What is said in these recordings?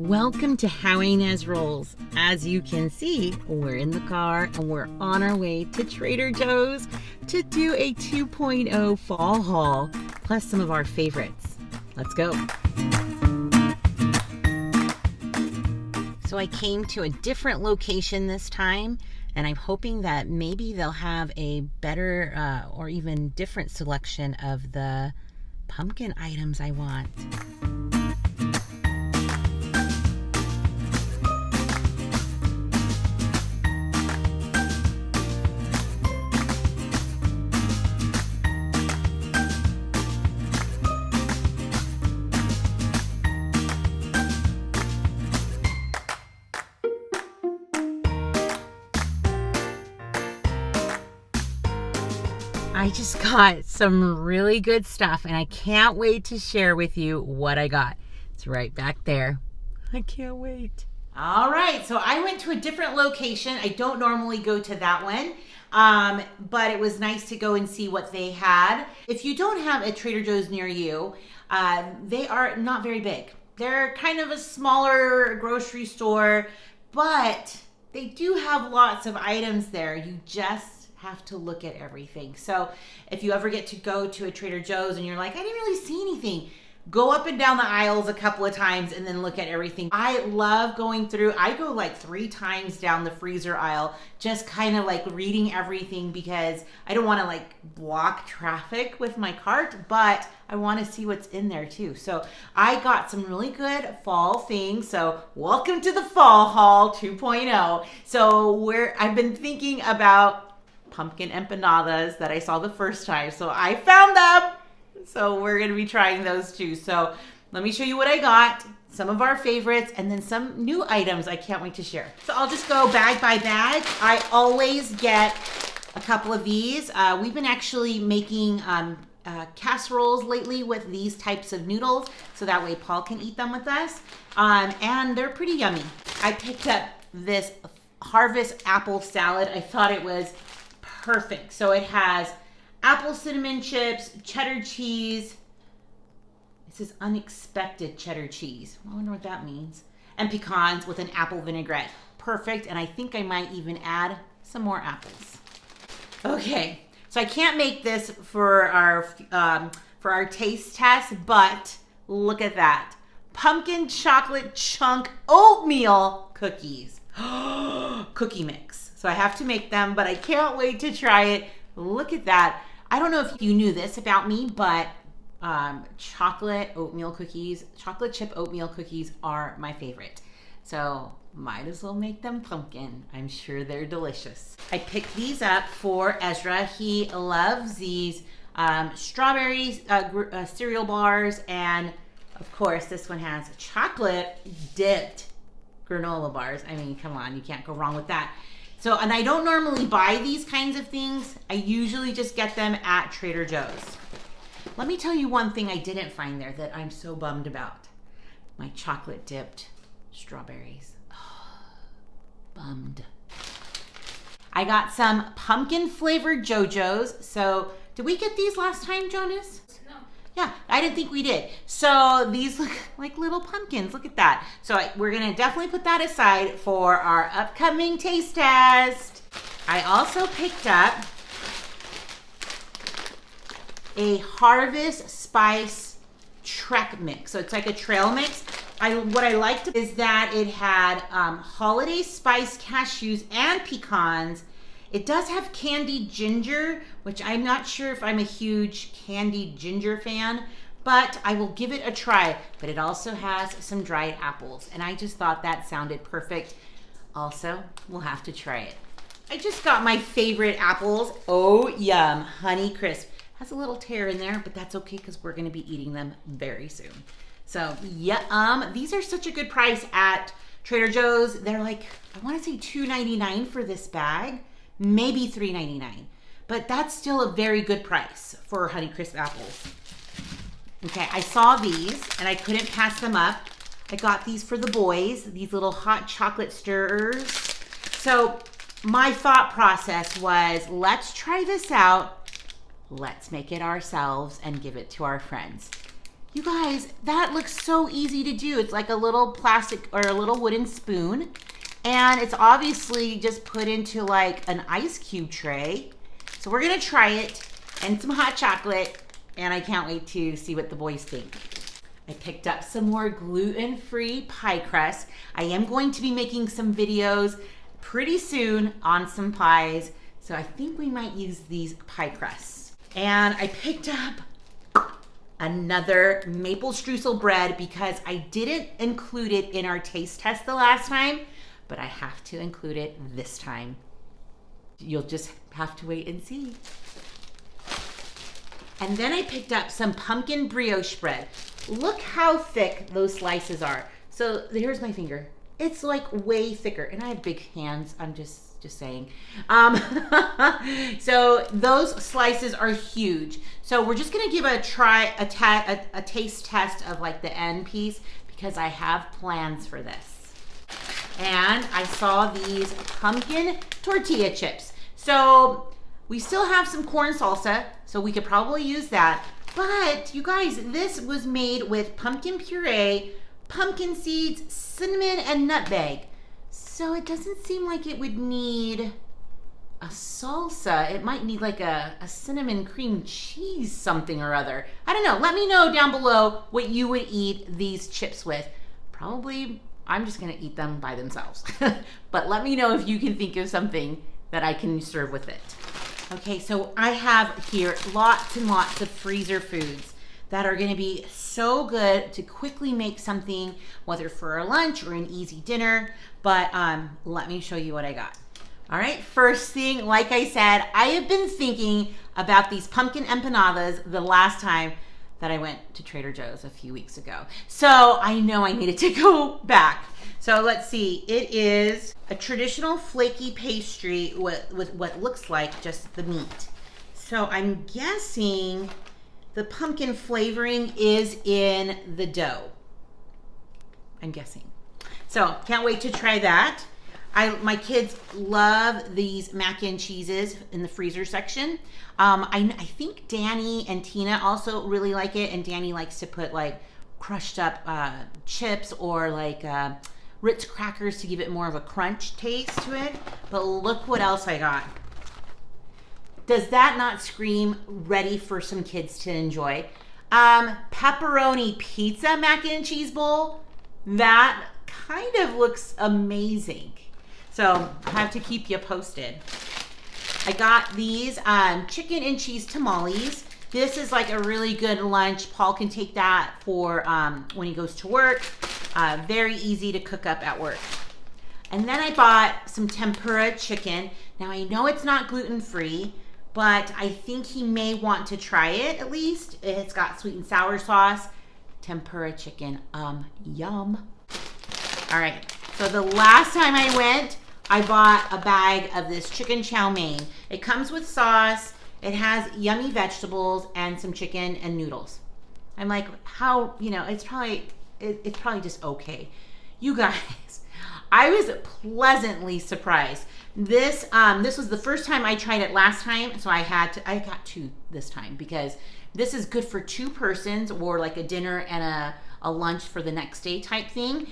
Welcome to How Ines Rolls. As you can see, we're in the car and we're on our way to Trader Joe's to do a 2.0 fall haul, plus some of our favorites. Let's go. So I came to a different location this time, and I'm hoping that maybe they'll have a better or even different selection of the pumpkin items I want. I just got some really good stuff and I can't wait to share with you what I got. It's right back there. I can't wait. All right, so I went to a different location. I don't normally go to that one, but it was nice to go and see what they had. If you don't have a Trader Joe's near you, they are not very big. They're kind of a smaller grocery store, but they do have lots of items there. You just have to look at everything. So if you ever get to go to a Trader Joe's and you're like, I didn't really see anything, go up and down the aisles a couple of times and then look at everything. I love going through. I go like 3 times down the freezer aisle, just kind of like reading everything because I don't want to like block traffic with my cart, but I want to see what's in there too. So I got some really good fall things. So welcome to the fall haul 2.0. So I've been thinking about pumpkin empanadas that I saw the first time. So I found them. So we're going to be trying those too. So let me show you what I got, some of our favorites, and then some new items I can't wait to share. So I'll just go bag by bag. I always get a couple of these. We've been actually making casseroles lately with these types of noodles. So that way Paul can eat them with us. And they're pretty yummy. I picked up this Harvest apple salad. I thought it was perfect. So it has apple cinnamon chips, cheddar cheese. It says unexpected cheddar cheese. I wonder what that means. And pecans with an apple vinaigrette. Perfect. And I think I might even add some more apples. Okay. So I can't make this for our taste test, but look at that. Pumpkin chocolate chunk oatmeal cookies. Cookie mix. So I have to make them, but I can't wait to try it. Look at that. I don't know if you knew this about me, but chocolate chip oatmeal cookies are my favorite. So might as well make them pumpkin. I'm sure they're delicious. I picked these up for Ezra. He loves these strawberry cereal bars, and of course this one has chocolate dipped granola bars. I mean, come on, you can't go wrong with that. So, and I don't normally buy these kinds of things. I usually just get them at Trader Joe's. Let me tell you one thing I didn't find there that I'm so bummed about. My chocolate dipped strawberries. Oh, bummed. I got some pumpkin flavored JoJo's. So, did we get these last time, Jonas? Yeah, I didn't think we did. So these look like little pumpkins. Look at that. So we're going to definitely put that aside for our upcoming taste test. I also picked up a Harvest Spice Trek mix. So it's like a trail mix. What I liked is that it had holiday spice cashews and pecans. It does have candied ginger, which I'm not sure if I'm a huge candied ginger fan, but I will give it a try. But it also has some dried apples, and I just thought that sounded perfect. Also, we'll have to try it. I just got my favorite apples. Oh, yum. Honey Crisp. Has a little tear in there, but that's okay because we're going to be eating them very soon. So, yeah, these are such a good price at Trader Joe's. They're like, I want to say $2.99 for this bag. Maybe $3.99, but that's still a very good price for Honey Crisp apples. Okay, I saw these and I couldn't pass them up. I got these for the boys, these little hot chocolate stirrers. So my thought process was, let's try this out. Let's make it ourselves and give it to our friends. You guys, that looks so easy to do. It's like a little plastic or a little wooden spoon. And it's obviously just put into like an ice cube tray. So we're gonna try it and some hot chocolate. And I can't wait to see what the boys think. I picked up some more gluten-free pie crust. I am going to be making some videos pretty soon on some pies. So I think we might use these pie crusts. And I picked up another maple streusel bread because I didn't include it in our taste test the last time, but I have to include it this time. You'll just have to wait and see. And then I picked up some pumpkin brioche bread. Look how thick those slices are. So here's my finger. It's like way thicker, and I have big hands. I'm just saying. So those slices are huge. So we're just gonna give a taste test of like the end piece because I have plans for this. And I saw these pumpkin tortilla chips. So we still have some corn salsa, so we could probably use that. But you guys, this was made with pumpkin puree, pumpkin seeds, cinnamon, and nutmeg. So it doesn't seem like it would need a salsa. It might need like a cinnamon cream cheese something or other. I don't know. Let me know down below what you would eat these chips with. Probably, I'm just gonna eat them by themselves. But let me know if you can think of something that I can serve with it. Okay, so I have here lots and lots of freezer foods that are gonna be so good to quickly make something, whether for a lunch or an easy dinner, but let me show you what I got. All right, first thing, like I said, I have been thinking about these pumpkin empanadas the last time that I went to Trader Joe's a few weeks ago. So I know I needed to go back. So let's see, it is a traditional flaky pastry with what looks like just the meat. So I'm guessing the pumpkin flavoring is in the dough. I'm guessing. So can't wait to try that. My kids love these mac and cheeses in the freezer section. I think Danny and Tina also really like it, and Danny likes to put like crushed up chips or like Ritz crackers to give it more of a crunch taste to it. But look what else I got. Does that not scream ready for some kids to enjoy? Pepperoni pizza mac and cheese bowl. That kind of looks amazing. So I have to keep you posted. I got these chicken and cheese tamales. This is like a really good lunch. Paul can take that for when he goes to work. Very easy to cook up at work. And then I bought some tempura chicken. Now I know it's not gluten-free, but I think he may want to try it at least. It's got sweet and sour sauce. Tempura chicken, yum. All right, so the last time I went, I bought a bag of this chicken chow mein. It comes with sauce. It has yummy vegetables and some chicken and noodles. I'm like, how, it's probably just okay. You guys, I was pleasantly surprised. This was the first time I tried it last time, so I got two this time because this is good for two persons or like a dinner and a lunch for the next day type thing.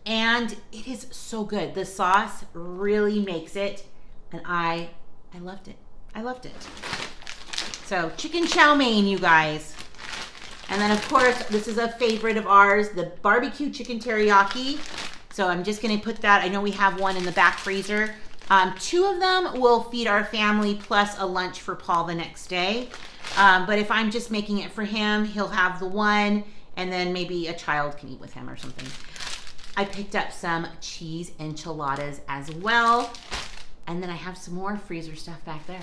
And it is so good. The sauce really makes it, and I loved it. I loved it. So chicken chow mein, you guys. And then of course, this is a favorite of ours, the barbecue chicken teriyaki. So I'm just gonna put that, I know we have one in the back freezer. Two of them will feed our family plus a lunch for Paul the next day. But if I'm just making it for him, he'll have the one, and then maybe a child can eat with him or something. I picked up some cheese enchiladas as well. And then I have some more freezer stuff back there.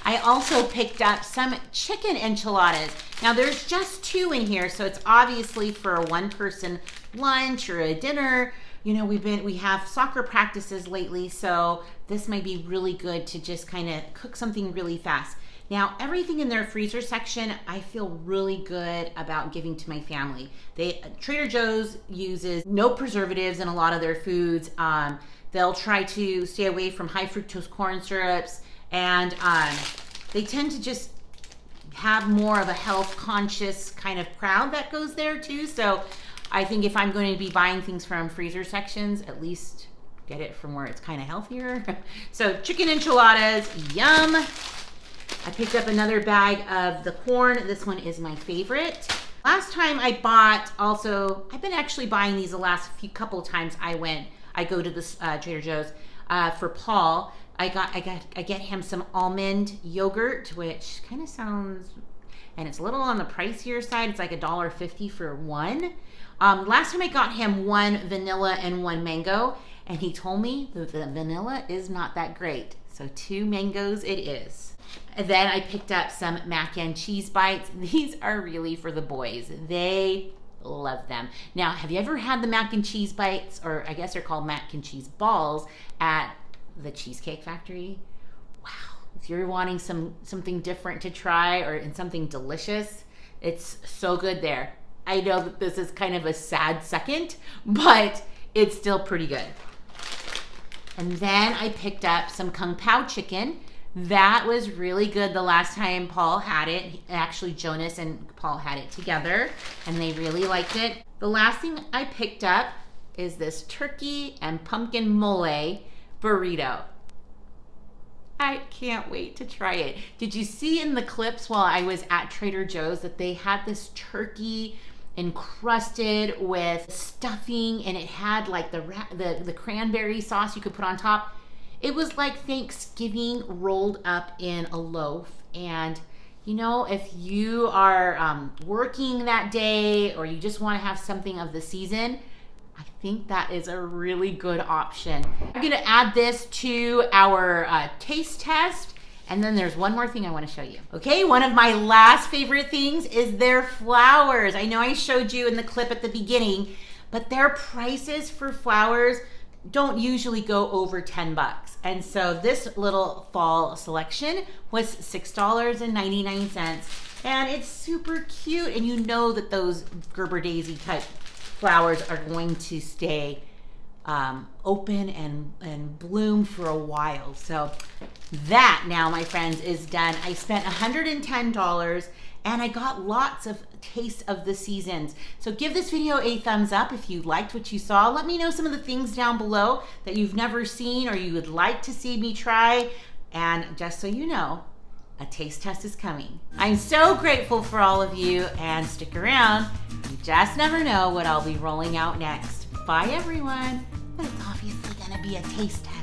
I also picked up some chicken enchiladas. Now there's just two in here, so it's obviously for a one-person lunch or a dinner. We have soccer practices lately, so this might be really good to just kind of cook something really fast. Now, everything in their freezer section, I feel really good about giving to my family. Trader Joe's uses no preservatives in a lot of their foods. They'll try to stay away from high fructose corn syrups, and they tend to just have more of a health conscious kind of crowd that goes there too. So I think if I'm going to be buying things from freezer sections, at least get it from where it's kind of healthier. So chicken enchiladas, yum. I picked up another bag of the corn. This one is my favorite. Last time I bought also, I've been actually buying these the last couple times I go to this Trader Joe's for Paul. I get him some almond yogurt, which kind of sounds, and it's a little on the pricier side. It's like $1.50 for one. Last time I got him one vanilla and one mango, and he told me that the vanilla is not that great. So 2 mangoes it is. And then I picked up some mac and cheese bites. These are really for the boys. They love them. Now, have you ever had the mac and cheese bites, or I guess they're called mac and cheese balls, at the Cheesecake Factory? Wow. If you're wanting something different to try and something delicious, it's so good there. I know that this is kind of a sad second, but it's still pretty good. And then I picked up some Pao Chicken. That was really good the last time Paul had it. Actually, Jonas and Paul had it together, and they really liked it. The last thing I picked up is this turkey and pumpkin mole burrito. I can't wait to try it. Did you see in the clips while I was at Trader Joe's that they had this turkey encrusted with stuffing, and it had like the cranberry sauce you could put on top? It was like Thanksgiving rolled up in a loaf. And you know, if you are working that day, or you just want to have something of the season, I think that is a really good option. I'm gonna add this to our taste test. And then there's one more thing I want to show you. Okay, one of my last favorite things is their flowers. I know I showed you in the clip at the beginning, but their prices for flowers don't usually go over 10 bucks. And so this little fall selection was $6.99. And it's super cute. And you know that those Gerber Daisy type flowers are going to stay open and bloom for a while. So that now, my friends, is done. I spent $110 and I got lots of taste of the seasons. So give this video a thumbs up if you liked what you saw. Let me know some of the things down below that you've never seen or you would like to see me try. And just so you know, a taste test is coming. I'm so grateful for all of you, and stick around. You just never know what I'll be rolling out next. Bye everyone. But it's obviously gonna be a taste test.